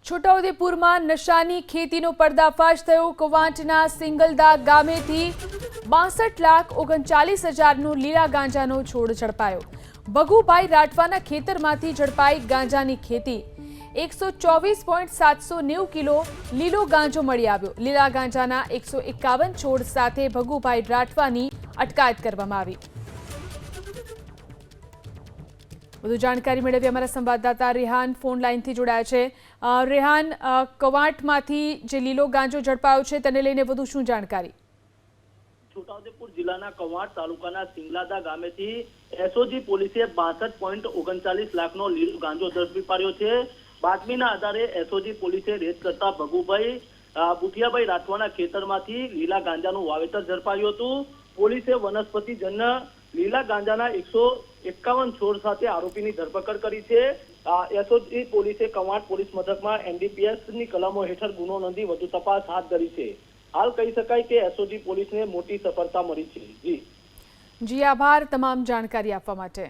છોટાઉદેપુરમાં નશાની ખેતીનો પર્દાફાશ થયો। કવાંટના સિંગલદા ગામેથી 62,39,000નો લીલા ગાંજાનો છોડ ઝડપાયો। ભગુભાઈ રાઠવાના ખેતરમાંથી ઝડપાઈ ગાંજાની ખેતી। 124.790 કિલો લીલો ગાંજો મળી આવ્યો। લીલા ગાંજાના 151 છોડ સાથે ભગુભાઈ રાઠવાની અટકાયત કરવામાં આવી। વધુ જાણકારી મેળવી અમારા સંવાદદાતા રેહાન ફોન લાઈનથી જોડાયા છે। રેહાન, કવાંટમાંથી જે લીલો ગાંજો ઝડપાયો છે તેને લઈને વધુ શું જાણકારી? છોટાઉદેપુર જિલ્લાના કવાંટ તાલુકાના સિંગલાદા ગામેથી એસઓજી પોલીસે 62.39 લાખનો લીલો ગાંજો ઝડપી પાડ્યો છે। બાતમીના આધારે એસઓજી પોલીસે રેડ કરતા ભગુભાઈ બુટિયાભાઈ રાઠવાના ખેતરમાંથી લીલા ગાંજાનું વાવેતર ઝડપાયું હતું। પોલીસે વનસ્પતિજન્ય લીલા ગાંજાના 151 છોડ સાથે આરોપીની ધરપકડ કરી છે। એસઓજી પોલીસે કવાંટ પોલીસ મથકમાં એનડીપીએસની કલમો હેઠળ ગુનો નોંધી વધુ તપાસ હાથ ધરી છે। હાલ કહી શકાય કે એસઓજી પોલીસને મોટી સફળતા મળી છે। જી આભાર તમામ જાણકારી આપવા માટે।